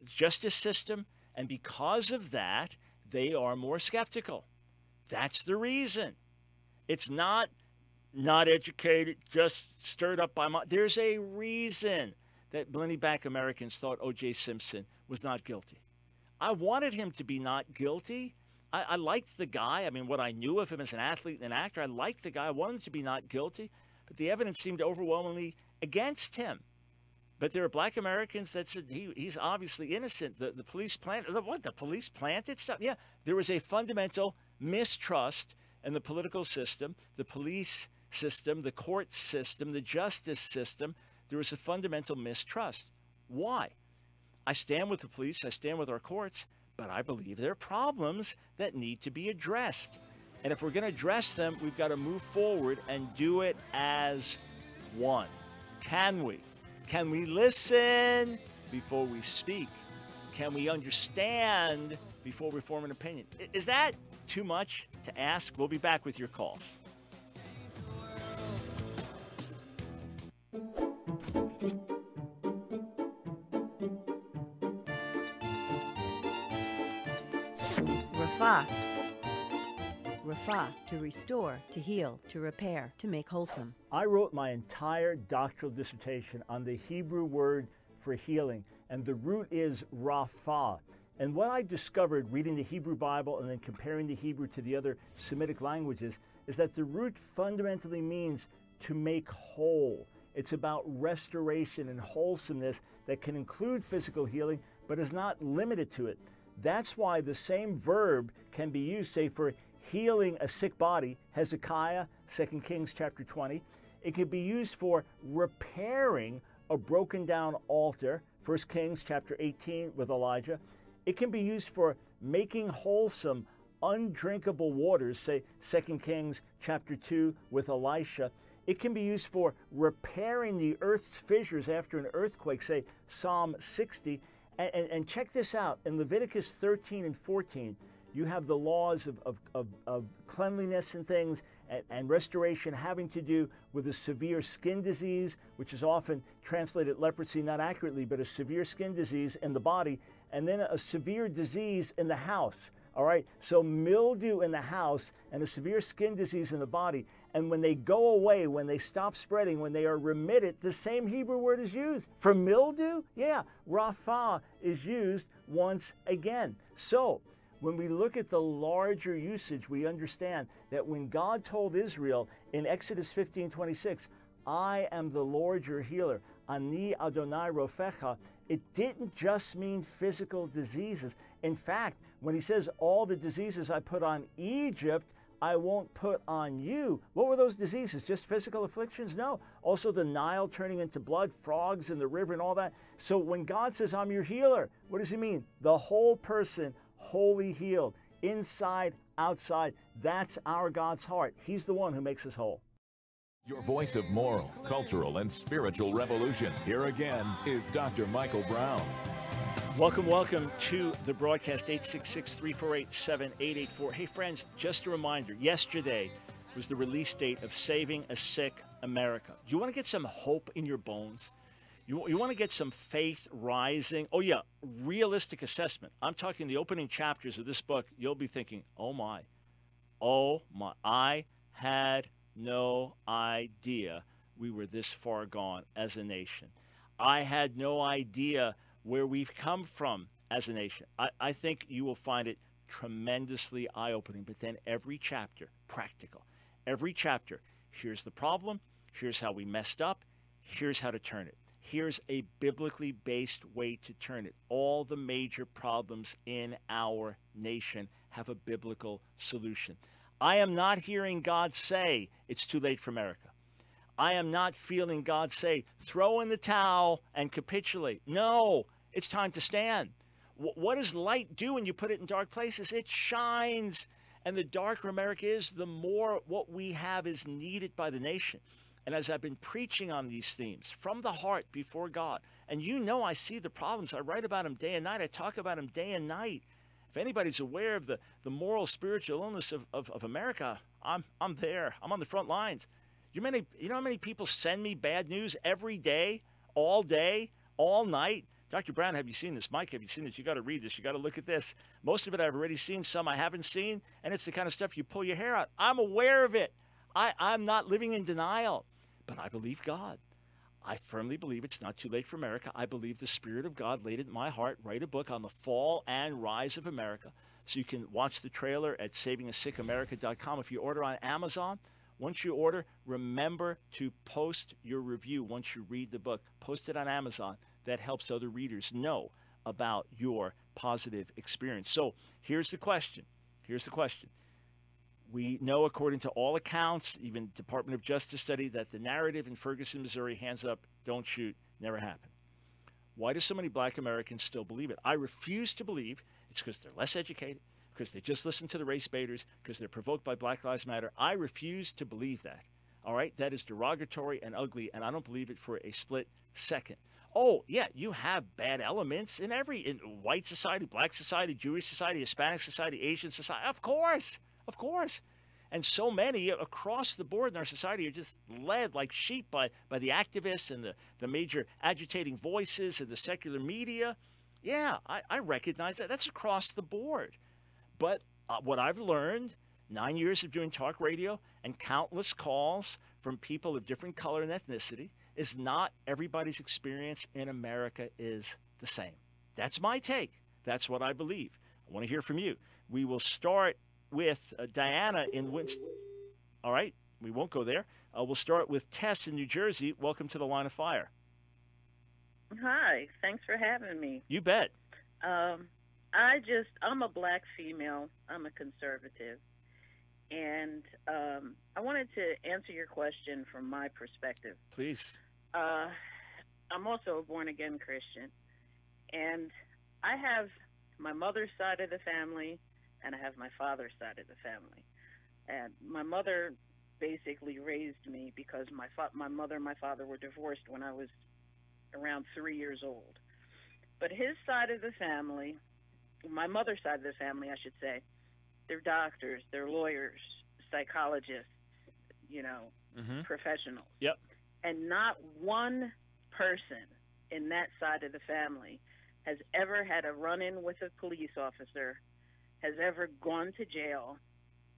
justice system. And because of that, they are more skeptical. That's the reason. It's not educated, just stirred up by there's a reason that many black Americans thought O.J. Simpson was not guilty. I wanted him to be not guilty. I liked the guy. I mean, what I knew of him as an athlete and an actor, I liked the guy. I wanted him to be not guilty. But the evidence seemed overwhelmingly against him. But there are black Americans that said he's obviously innocent. The police planted, what, the police planted stuff? Yeah, there was a fundamental mistrust in the political system, the police system, the court system, the justice system. There was a fundamental mistrust. Why? I stand with the police, I stand with our courts, but I believe there are problems that need to be addressed. And if we're going to address them, we've got to move forward and do it as one. Can we? Can we listen before we speak? Can we understand before we form an opinion? Is that too much to ask? We'll be back with your calls. Rafa, to restore, to heal, to repair, to make wholesome. I wrote my entire doctoral dissertation on the Hebrew word for healing, and the root is Rafa. And what I discovered reading the Hebrew Bible and then comparing the Hebrew to the other Semitic languages is that the root fundamentally means to make whole. It's about restoration and wholesomeness that can include physical healing, but is not limited to it. That's why the same verb can be used, say, for healing a sick body, Hezekiah, 2 Kings chapter 20. It can be used for repairing a broken down altar, 1 Kings chapter 18 with Elijah. It can be used for making wholesome undrinkable waters, say 2 Kings chapter 2 with Elisha. It can be used for repairing the earth's fissures after an earthquake, say Psalm 60. And check this out, in Leviticus 13 and 14, you have the laws of cleanliness and things and restoration having to do with a severe skin disease, which is often translated leprosy, not accurately, but a severe skin disease in the body, and then a severe disease in the house. All right, so mildew in the house and a severe skin disease in the body. And when they go away, when they stop spreading, when they are remitted, the same Hebrew word is used. For mildew, yeah, Rapha is used once again. So when we look at the larger usage, we understand that when God told Israel in Exodus 15:26, I am the Lord your healer, Ani Adonai Rofecha, it didn't just mean physical diseases. In fact, when he says all the diseases I put on Egypt, I won't put on you. What were those diseases? Just physical afflictions? No. Also the Nile turning into blood, frogs in the river and all that. So when God says, I'm your healer, what does he mean? The whole person wholly healed, inside, outside. That's our God's heart. He's the one who makes us whole. Your voice of moral, cultural, and spiritual revolution. Here again is Dr. Michael Brown. Welcome to the broadcast, 866-348-7884. Hey, friends, just a reminder, yesterday was the release date of Saving a Sick America. Do you want to get some hope in your bones? You want to get some faith rising? Oh, yeah, realistic assessment. I'm talking the opening chapters of this book. You'll be thinking, oh, my, I had no idea we were this far gone as a nation. I had no idea where we've come from as a nation. I think you will find it tremendously eye-opening. But then every chapter, practical. Every chapter, here's the problem, here's how we messed up, here's how to turn it. Here's a biblically based way to turn it. All the major problems in our nation have a biblical solution. I am not hearing God say it's too late for America. I am not feeling God say, throw in the towel and capitulate. No, it's time to stand. What does light do when you put it in dark places? It shines. And the darker America is, the more what we have is needed by the nation. And as I've been preaching on these themes from the heart before God, and you know I see the problems. I write about them day and night. I talk about them day and night. If anybody's aware of the moral, spiritual illness of America, I'm there. I'm on the front lines. You know how many people send me bad news every day, all night? Dr. Brown, have you seen this? Mike, have you seen this? You got to read this. You got to look at this. Most of it I've already seen. Some I haven't seen. And it's the kind of stuff you pull your hair out. I'm aware of it. I'm not living in denial. But I believe God. I firmly believe it's not too late for America. I believe the Spirit of God laid it in my heart. Write a book on the fall and rise of America. So you can watch the trailer at savingaSickAmerica.com. If you order on Amazon, Once you order, remember to post your review once you read the book. Post it on Amazon. That helps other readers know about your positive experience. So here's the question. We know, according to all accounts, even Department of Justice study, that the narrative in Ferguson, Missouri, hands up, don't shoot, never happened. Why do so many black Americans still believe it? I refuse to believe it's because they're less educated, because they just listen to the race baiters, because they're provoked by Black Lives Matter. I refuse to believe that. All right? That is derogatory and ugly, and I don't believe it for a split second. Oh, yeah, you have bad elements in white society, black society, Jewish society, Hispanic society, Asian society. Of course. And so many across the board in our society are just led like sheep by the activists and the major agitating voices and the secular media. Yeah, I recognize that. That's across the board. But what I've learned, 9 years of doing talk radio and countless calls from people of different color and ethnicity, is not everybody's experience in America is the same. That's my take. That's what I believe. I want to hear from you. We will start with Diana in Winston. All right, we won't go there. We'll start with Tess in New Jersey. Welcome to the Line of Fire. Hi, thanks for having me. You bet. I'm a black female. I'm a conservative. And I wanted to answer your question from my perspective. Please. I'm also a born-again Christian. And I have my mother's side of the family, and I have my father's side of the family. And my mother basically raised me because my mother and my father were divorced when I was around 3 years old. But his side of the family, my mother's side of the family, I should say, they're doctors, they're lawyers, psychologists, professionals. Yep. And not one person in that side of the family has ever had a run-in with a police officer, has ever gone to jail,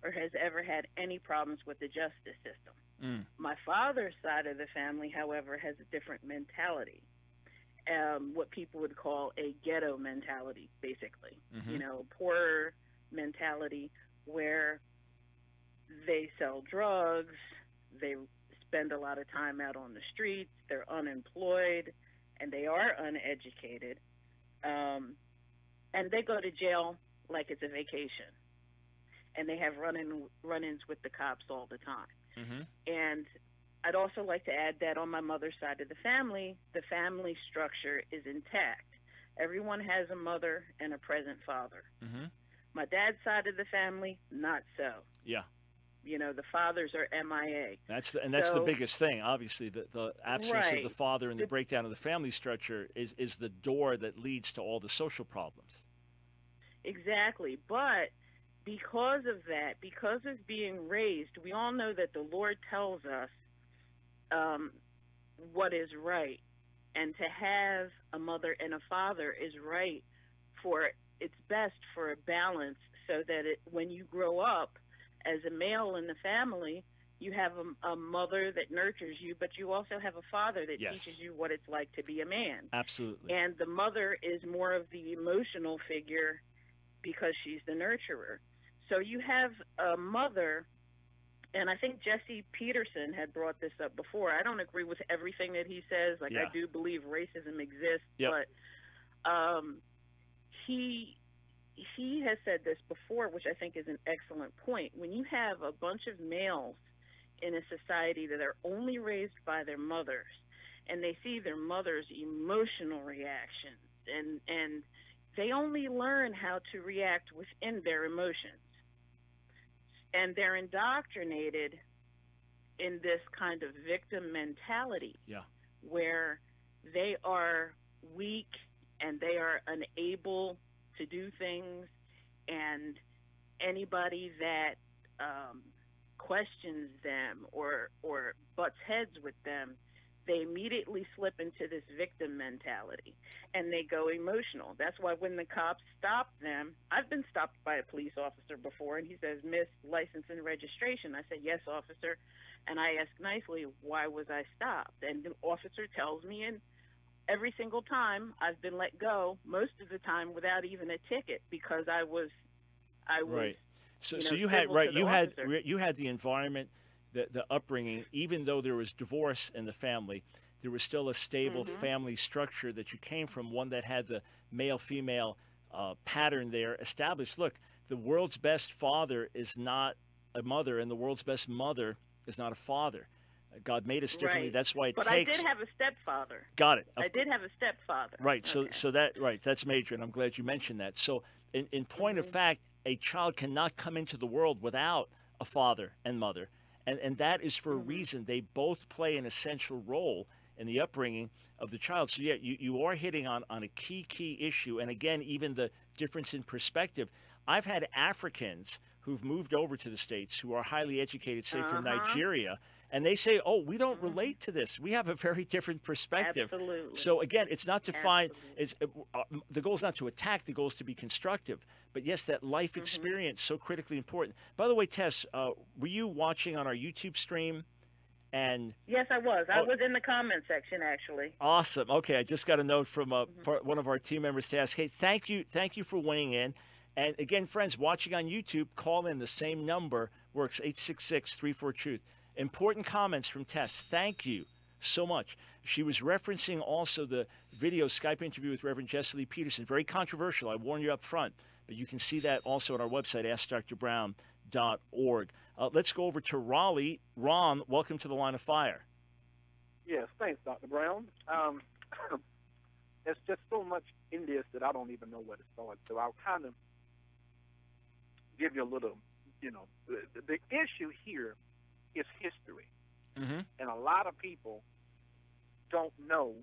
or has ever had any problems with the justice system. My father's side of the family, however, has a different mentality, what people would call a ghetto mentality, basically. Poorer mentality where they sell drugs, they spend a lot of time out on the streets, they're unemployed, and they are uneducated, and they go to jail like it's a vacation, and they have run-ins with the cops all the time. And I'd also like to add that on my mother's side of the family structure is intact. Everyone has a mother and a present father. My dad's side of the family, not so. Yeah. The fathers are MIA. That's the biggest thing. Obviously, the absence of the father and the breakdown of the family structure is the door that leads to all the social problems. Exactly. But because of that, because of being raised, we all know that the Lord tells us what is right. And to have a mother and a father is right it's best for a balance so that when you grow up as a male in the family, you have a mother that nurtures you, but you also have a father that teaches you what it's like to be a man. Absolutely. And the mother is more of the emotional figure because she's the nurturer. So you have a mother, and I think Jesse Peterson had brought this up before. I don't agree with everything that he says. I do believe racism exists, but he has said this before, which I think is an excellent point. When you have a bunch of males in a society that are only raised by their mothers, and they see their mother's emotional reactions, and they only learn how to react within their emotions, and they're indoctrinated in this kind of victim mentality where they are weak and they are unable to do things, and anybody that questions them or butts heads with them, they immediately slip into this victim mentality and they go emotional. That's why when the cops stop them, I've been stopped by a police officer before, and he says, "Miss, license and registration." I said, "Yes, officer." And I asked nicely, "Why was I stopped?" And the officer tells me, and every single time I've been let go, most of the time without even a ticket, because I was right. So you had you had the environment the upbringing, even though there was divorce in the family, there was still a stable family structure that you came from, one that had the male-female pattern there established. Look, the world's best father is not a mother, and the world's best mother is not a father. God made us differently. Right. That's why it but takes. I did have a stepfather. Got it. I did have a stepfather. Right. So, Okay. so that right. That's major, and I'm glad you mentioned that. So, in point of fact, a child cannot come into the world without a father and mother, and that is for a reason. They both play an essential role in the upbringing of the child. So, yeah, you are hitting on a key issue, and again, even the difference in perspective. I've had Africans who've moved over to the States who are highly educated, say from Nigeria, and they say, oh, we don't relate to this. We have a very different perspective. Absolutely. So again, it's not to find, the goal is not to attack, the goal is to be constructive. But yes, that life experience, so critically important. By the way, Tess, were you watching on our YouTube stream? And yes, I was. I was in the comment section, actually. Awesome. Okay, I just got a note from one of our team members to ask, hey, thank you for weighing in. And again, friends, watching on YouTube, call in. The same number works, 866-34-TRUTH. Important comments from Tess. Thank you so much. She was referencing also the video Skype interview with Reverend Jesse Lee Peterson. Very controversial. I warn you up front. But you can see that also on our website, AskDrBrown.org. Let's go over to Raleigh. Ron, welcome to the Line of Fire. Yes, thanks, Dr. Brown. There's just so much in this that I don't even know where to start. So I'll kind of give you a little, the issue here is history. And a lot of people don't know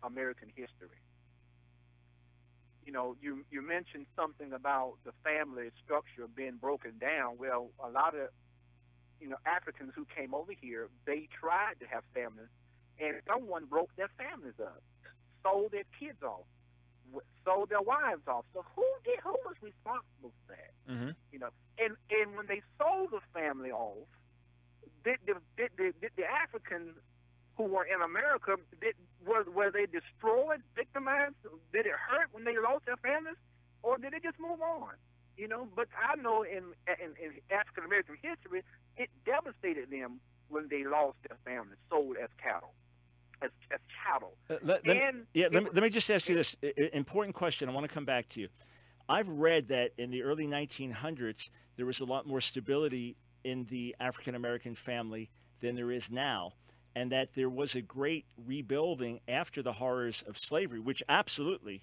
American history. You mentioned something about the family structure being broken down. Well, a lot of, Africans who came over here, they tried to have families, and someone broke their families up, sold their kids off, sold their wives off. So who was responsible for that? And when they sold the family off, did the Africans who were in America, were they destroyed, victimized? Did it hurt when they lost their families, or did they just move on? But I know in African American history, it devastated them when they lost their families, sold as cattle. As chattel. Let me just ask you this important question. I want to come back to you. I've read that in the early 1900s, there was a lot more stability in the African-American family than there is now, and that there was a great rebuilding after the horrors of slavery, which absolutely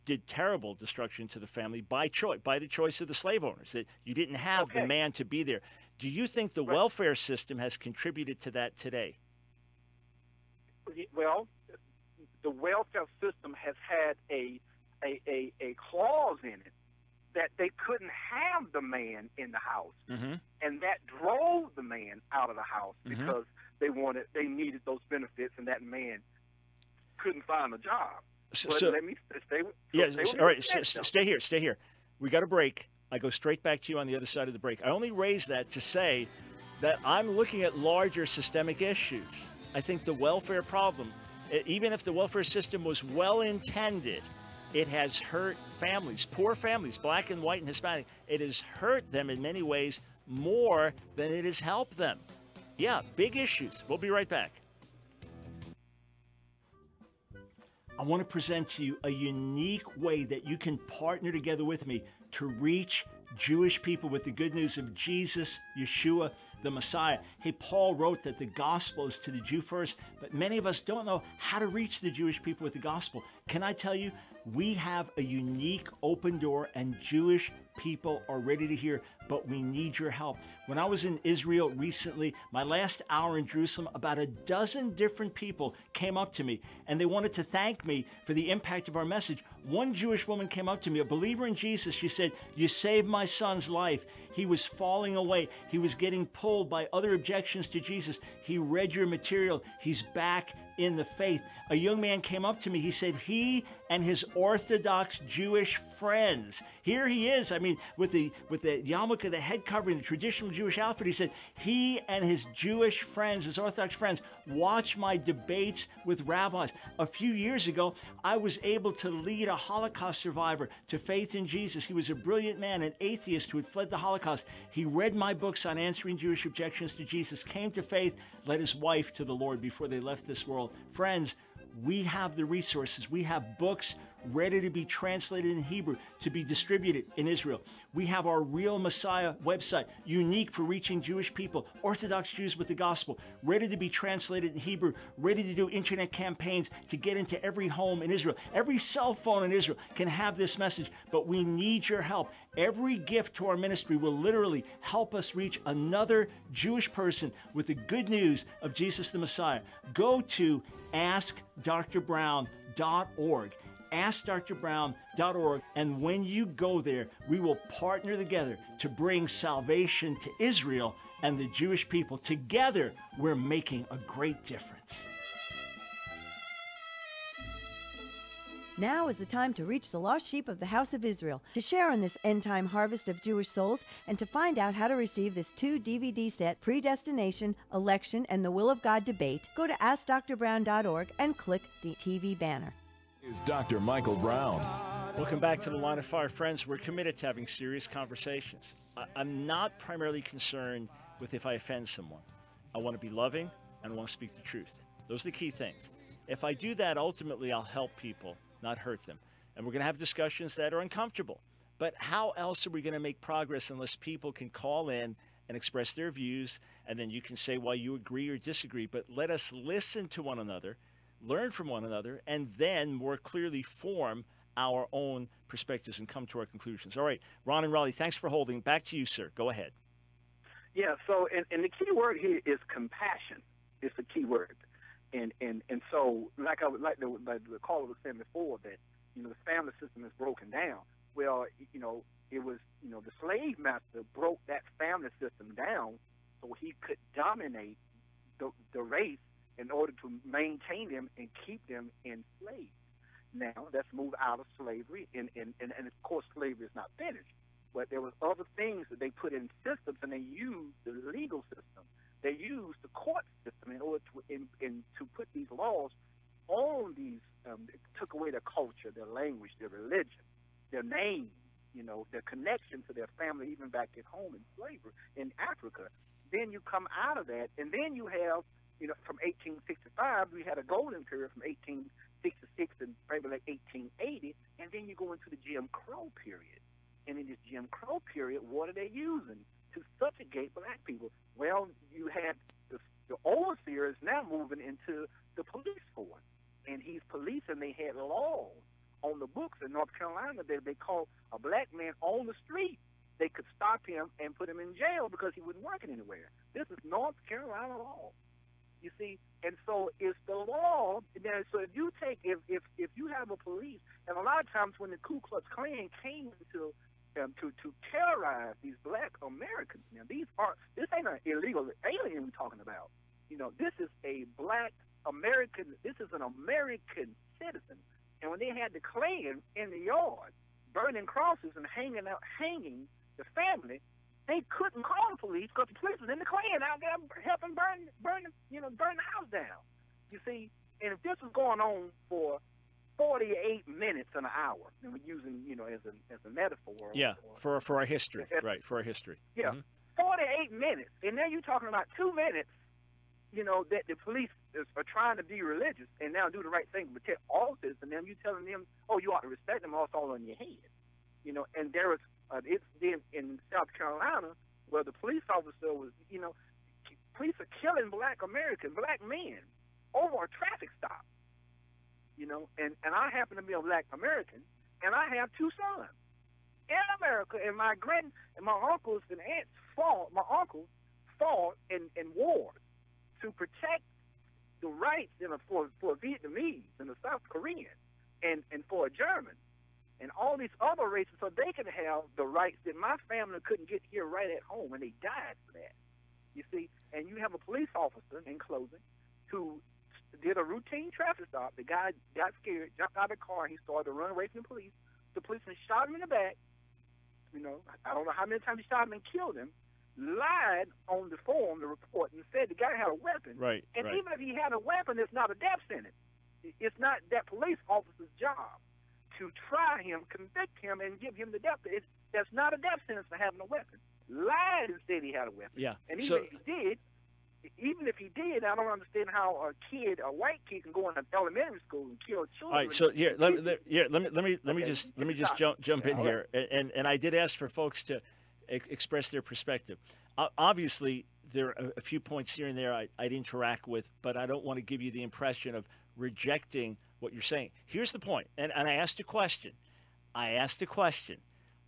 did terrible destruction to the family by the choice of the slave owners, that you didn't have the man to be there. Do you think the welfare system has contributed to that today? Well, the welfare system has had a clause in it that they couldn't have the man in the house, and that drove the man out of the house because they needed those benefits, and that man couldn't find a job. So let me stay. All right. Stay here. We got a break. I go straight back to you on the other side of the break. I only raise that to say that I'm looking at larger systemic issues. I think the welfare problem, even if the welfare system was well-intended, it has hurt families, poor families, black and white and Hispanic. It has hurt them in many ways more than it has helped them. Yeah, big issues. We'll be right back. I want to present to you a unique way that you can partner together with me to reach Jewish people with the good news of Jesus, Yeshua, the Messiah. Hey, Paul wrote that the gospel is to the Jew first, but many of us don't know how to reach the Jewish people with the gospel. Can I tell you, we have a unique open door, and Jewish people are ready to hear, but we need your help. When I was in Israel recently, my last hour in Jerusalem, about a dozen different people came up to me, and they wanted to thank me for the impact of our message. One Jewish woman came up to me, a believer in Jesus. She said, "You saved my son's life. He was falling away. He was getting pulled by other objections to Jesus. He read your material. He's back in the faith." A young man came up to me. He said he and his Orthodox Jewish friends, here he is, with the yarmulke yarmulke, the head covering, the traditional Jewish outfit. He said he and his Jewish friends, his Orthodox friends, watch my debates with rabbis. A few years ago, I was able to lead a Holocaust survivor to faith in Jesus. He was a brilliant man, an atheist who had fled the Holocaust. He read my books on answering Jewish objections to Jesus, came to faith, led his wife to the Lord before they left this world. Friends, we have the resources. We have books ready to be translated in Hebrew to be distributed in Israel. We have our Real Messiah website, unique for reaching Jewish people, Orthodox Jews with the gospel, ready to be translated in Hebrew, ready to do internet campaigns to get into every home in Israel. Every cell phone in Israel can have this message, but we need your help. Every gift to our ministry will literally help us reach another Jewish person with the good news of Jesus the Messiah. Go to AskDrBrown.org. AskDrBrown.org, and when you go there, we will partner together to bring salvation to Israel and the Jewish people. Together, we're making a great difference. Now is the time to reach the lost sheep of the house of Israel, to share in this end-time harvest of Jewish souls, and to find out how to receive this 2-DVD set, Predestination, Election, and the Will of God Debate. Go to AskDrBrown.org and click the TV banner. Is Dr. Michael Brown. Welcome back to the Line of Fire. Friends, we're committed to having serious conversations. I'm not primarily concerned with if I offend someone. I want to be loving and I want to speak the truth. Those are the key things. If I do that, ultimately I'll help people, not hurt them. And we're going to have discussions that are uncomfortable. But how else are we going to make progress unless people can call in and express their views, and then you can say why you agree or disagree. But let us listen to one another, learn from one another, and then more clearly form our own perspectives and come to our conclusions. All right, Ron and Raleigh, thanks for holding. Back to you, sir. Go ahead. Yeah, so, and the key word here is compassion. It's the key word. And so, like the caller was saying before, that, the family system is broken down. Well, it was, the slave master broke that family system down so he could dominate the race in order to maintain them and keep them enslaved. Now, let's move out of slavery, and of course, slavery is not finished. But there was other things that they put in systems, and they used the legal system. They used the court system in order to put these laws on these. It took away their culture, their language, their religion, their name, their connection to their family, even back at home in slavery in Africa. Then you come out of that, and then you have, from 1865, we had a golden period from 1866 and maybe like 1880, and then you go into the Jim Crow period. And in this Jim Crow period, what are they using to subjugate black people? Well, you had the overseer is now moving into the police force, and he's policing. They had laws on the books in North Carolina that they called a black man on the street. They could stop him and put him in jail because he wasn't working anywhere. This is North Carolina law. You see, and so it's the law. So if you take, if you have a police, and a lot of times when the Ku Klux Klan came to terrorize these black Americans, now this ain't an illegal alien we're talking about. This is a black American. This is an American citizen. And when they had the Klan in the yard, burning crosses and hanging the family, they couldn't call the police because the police was in the Klan out there helping burn the house down. You see, and if this was going on for 48 minutes an hour, and we're using, as a metaphor. Yeah, for our history, right, for our history. Yeah, 48 minutes. And now you're talking about 2 minutes, that the police are trying to be religious and now do the right thing, protect all this, and then you telling them, oh, you ought to respect them, or it's all on your head. And there was, it's then in South Carolina where the police officer was, police are killing black men over a traffic stop. And I happen to be a black American, and I have 2 sons in America, and my uncles and aunts fought in wars to protect the rights for a Vietnamese and a South Korean and for a German and all these other races, so they can have the rights that my family couldn't get here right at home, and they died for that. You see, and you have a police officer, in closing, who did a routine traffic stop. The guy got scared, jumped out of the car, he started to run away from the police. The policeman shot him in the back. you know, I don't know how many times he shot him and killed him, lied on the form, the report, and said the guy had a weapon. Right. And right. even if he had a weapon, it's not a death sentence. It's not that police officer's job to try him, convict him, and give him the death. That's not a death sentence for having a weapon. Lied and said he had a weapon. Yeah. And even if he did, I don't understand how a white kid, can go in an elementary school and kill children. All right, so here, let me just jump in here, and I did ask for folks to express their perspective. Obviously, there are a few points here and there I'd interact with, but I don't want to give you the impression of rejecting what you're saying. Here's the point, and I asked a question.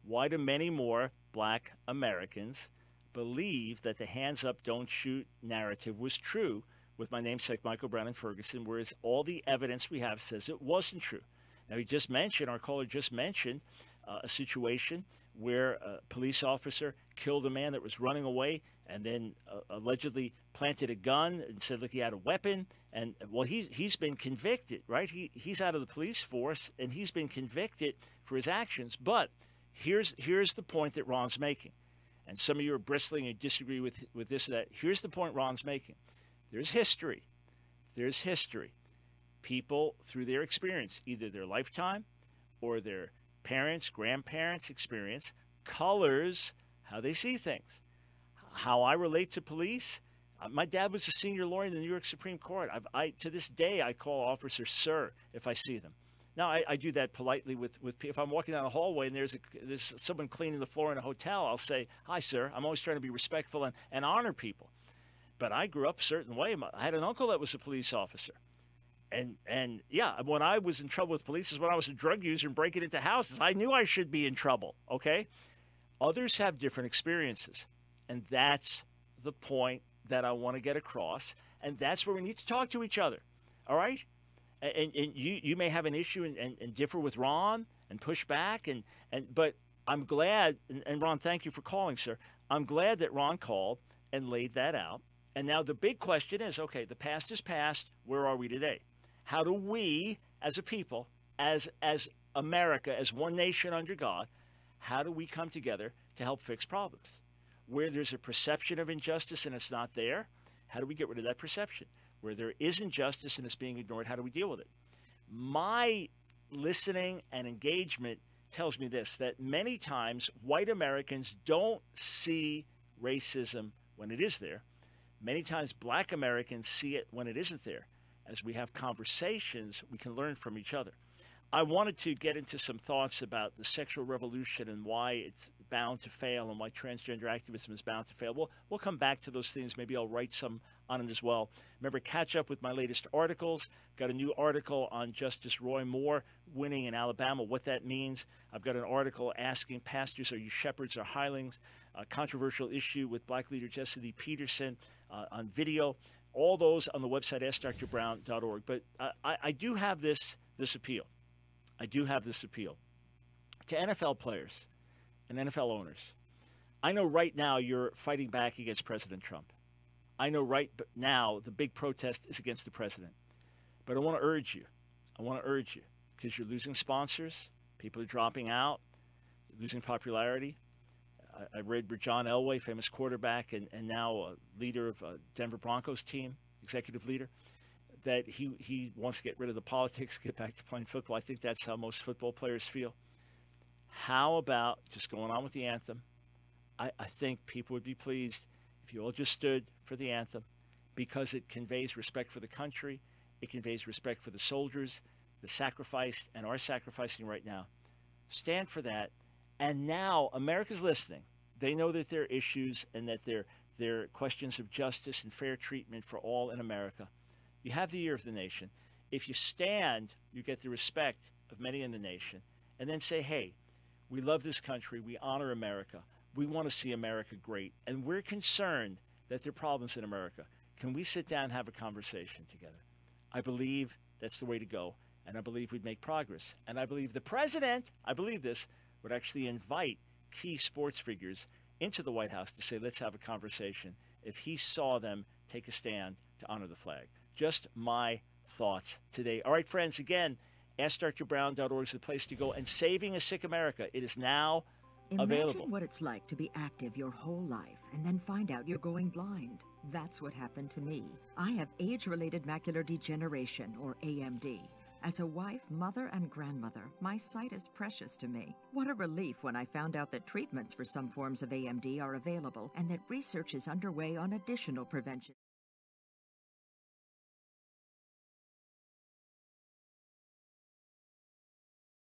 Why do many more black Americans believe that the hands up, don't shoot narrative was true with my namesake Michael Brown in Ferguson, whereas all the evidence we have says it wasn't true? Now, our caller just mentioned a situation where a police officer killed a man that was running away and then allegedly planted a gun and said, look, he had a weapon. And, well, he's been convicted, right? He's out of the police force, and he's been convicted for his actions. But here's the point that Ron's making. And some of you are bristling and disagree with this or that. Here's the point Ron's making. There's history. People, through their experience, either their lifetime or their parents, grandparents' experience, colors how they see things. How I relate to police, my dad was a senior lawyer in the New York Supreme Court. To this day, I call officers sir if I see them. Now, I do that politely with people. If I'm walking down a hallway and there's someone cleaning the floor in a hotel, I'll say, hi, sir. I'm always trying to be respectful and honor people. But I grew up a certain way. I had an uncle that was a police officer. And yeah, when I was in trouble with police is when I was a drug user and breaking into houses. I knew I should be in trouble, okay? Others have different experiences. And that's the point that I want to get across. And that's where we need to talk to each other, all right? And you may have an issue and differ with Ron and push back. But I'm glad, and Ron, thank you for calling, sir. I'm glad that Ron called and laid that out. And now the big question is, okay, the past is past. Where are we today? How do we, as a people, as America, as one nation under God, how do we come together to help fix problems? Where there's a perception of injustice and it's not there, how do we get rid of that perception? Where there is injustice and it's being ignored, how do we deal with it? My listening and engagement tells me this, that many times white Americans don't see racism when it is there. Many times black Americans see it when it isn't there. As we have conversations, we can learn from each other. I wanted to get into some thoughts about the sexual revolution and why it's bound to fail and why transgender activism is bound to fail. We'll come back to those things. Maybe I'll write some on it as well. Remember, catch up with my latest articles. Got a new article on Justice Roy Moore winning in Alabama, what that means. I've got an article asking pastors, are you shepherds or hirelings? A controversial issue with black leader Jesse Lee Peterson on video. All those on the website, askdrbrown.org. But I do have this appeal. I do have this appeal to NFL players and NFL owners. I know right now you're fighting back against President Trump. I know right now the big protest is against the president. But I want to urge you, because you're losing sponsors, people are dropping out, losing popularity. I read where John Elway, famous quarterback and now a leader of Denver Broncos team, executive leader, that he wants to get rid of the politics, get back to playing football. I think that's how most football players feel. How about just going on with the anthem? I think people would be pleased if you all just stood for the anthem because it conveys respect for the country. It conveys respect for the soldiers, the sacrificed and are sacrificing right now. Stand for that. And now America's listening. They know that there are issues and that there are questions of justice and fair treatment for all in America. You have the ear of the nation. If you stand, you get the respect of many in the nation. And then say, hey, we love this country. We honor America. We want to see America great. And we're concerned that there are problems in America. Can we sit down and have a conversation together? I believe that's the way to go. And I believe we'd make progress. And I believe the president, I believe this, would actually invite key sports figures into the White House to say, let's have a conversation if he saw them take a stand to honor the flag. Just my thoughts today. All right, friends, again, AskDrBrown.org is the place to go. And Saving a Sick America, it is now available. Imagine what it's like to be active your whole life and then find out you're going blind. That's what happened to me. I have age-related macular degeneration, or AMD. As a wife, mother, and grandmother, my sight is precious to me. What a relief when I found out that treatments for some forms of AMD are available and that research is underway on additional prevention.